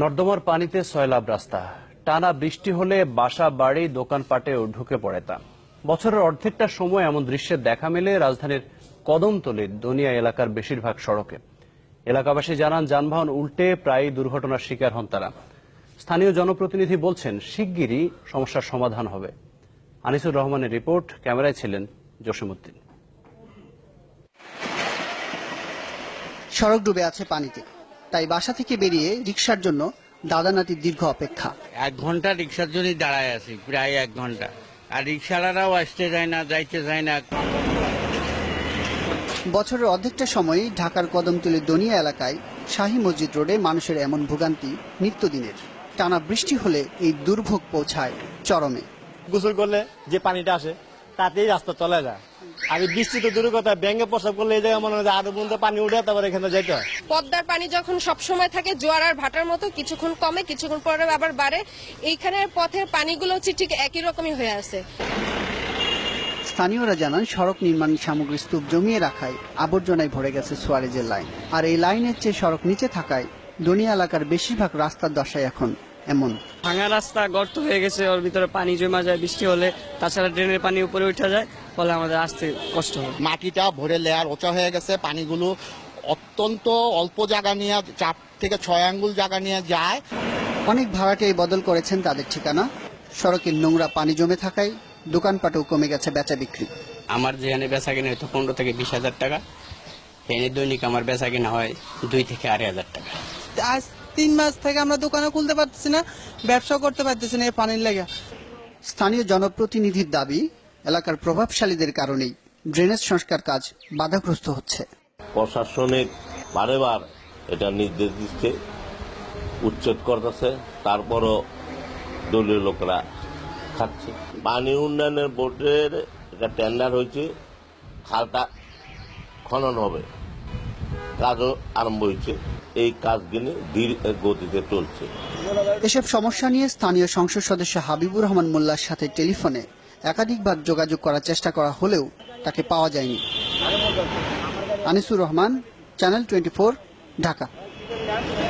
নর্দমার পানিতে সয়লাব রাস্তা, টানা বৃষ্টি হলে বাসা বাড়ি দোকানপাটেও ঢুকে পড়ে তা। বছরের অর্ধেকটা সময় এমন দৃশ্যের দেখা মেলে রাজধানীর কদমতলীর দনিয়া এলাকার বেশিরভাগ সড়কে। এলাকাবাসী জানান, যানবাহন উল্টে প্রায়ই দুর্ঘটনার শিকার হন তারা। স্থানীয় জনপ্রতিনিধি বলছেন, শিগগিরই সমস্যার সমাধান হবে। আনিসুর রহমানের রিপোর্ট, ক্যামেরায় ছিলেন জসিমউদ্দিন। সড়ক ডুবে আছে পানিতে, তাই বাসা থেকে বেরিয়ে রিকশার জন্য দাদা নাতির দীর্ঘ অপেক্ষা। 1 ঘন্টা রিক্সার জন্য দাঁড়ায় আছি, প্রায় 1 ঘন্টা। আর রিক্সাওয়ালারাও আসতে যায় না, যাইতে যায় না। বছরের অর্ধেকটা সময় ঢাকার কদমতলীর দনিয়া এলাকায় শাহী মসজিদ রোডে মানুষের এমন ভোগান্তি নিত্যদিনের। টানা বৃষ্টি হলে এই দুর্ভোগ পৌঁছায় চরমে। গোসল করলে যে পানিটা আসে তাতেই রাস্তা চলে যায়। আর বৃষ্টি তো দূরের কথা, ব্যাঙ্গে প্রসাব করলে এই জায়গায় মনে হয় আরো পর্যন্ত পানি উঠে তারপরে এখানে যেতে হয়। পদ্মার পানি যখন সবসময় থাকে জোয়ার আর ভাটার মতো, কিছুক্ষণ কমে কিছুক্ষণ পরে আবার বাড়ে। এইখানের পথের পানিগুলো ঠিক একই রকমই হয়ে আছে। স্থানীয়রা জানান, সড়ক নির্মাণ সামগ্রী স্তূপ জমিয়ে রাখায় আবর্জনায় ভরে গেছে সুয়ারেজের লাইন। আর এই লাইনের চেয়ে সড়ক নিচে থাকায় দনিয়া এলাকার বেশিরভাগ রাস্তার দশায় এখন এমন। ভাঙা রাস্তা, গর্ত হয়ে গেছে, ওর ভিতরে পানি জমা যায় বৃষ্টি হলে। তাছাড়া ড্রেনের পানি উপরে উঠে যায়, ফলে আমাদের আসতে কষ্ট হয়। মাটিটা ভরে লেয়ার উঁচা হয়ে গেছে, পানিগুলো অত্যন্ত অল্প জায়গা নিয়ে 4 থেকে 6 আঙ্গুল জায়গা নিয়ে যায়। অনেক ভাড়াটেই বদল করেছেন তাদের ঠিকানা। সড়কের নোংরা পানি জমে থাকায় দোকানপাটেও কমে গেছে বেচা বিক্রি। আমার যেখানে বেচা কিনা হয়তো 15 থেকে 20 হাজার টাকা, এনে দৈনিক আমার বেচা কিনা হয় 2 থেকে 2.5 হাজার টাকা। আজ 3 মাস থেকে আমরা দোকানে খুলতে পারতেছি না, ব্যবসা করতে পারতেছি না এই পানির লেগে। স্থানীয় জনপ্রতিনিধির দাবি, এলাকার প্রভাবশালীদের কারণেই ড্রেনেজ সংস্কার কাজ বাধাগ্রস্ত হচ্ছে। প্রশাসনিক বারেবার এটা নির্দেশ দিচ্ছে, উচ্ছেদ করতেছে, তারপরও দলীয় লোকরা খাচ্ছে। পানি উন্নয়নের বোর্ডের একটা টেন্ডার হয়েছে, খালটা খনন হবে, কাজও আরম্ভ হয়েছে। এই কাজগুলি ধীর গতিতে চলছে। এসব সমস্যা নিয়ে স্থানীয় সংসদ সদস্য হাবিবুর রহমান মোল্লার সাথে টেলিফোনে একাধিকবার যোগাযোগ করার চেষ্টা করা হলেও তাকে পাওয়া যায়নি। আনিসুর রহমান, চ্যানেল 24, ঢাকা।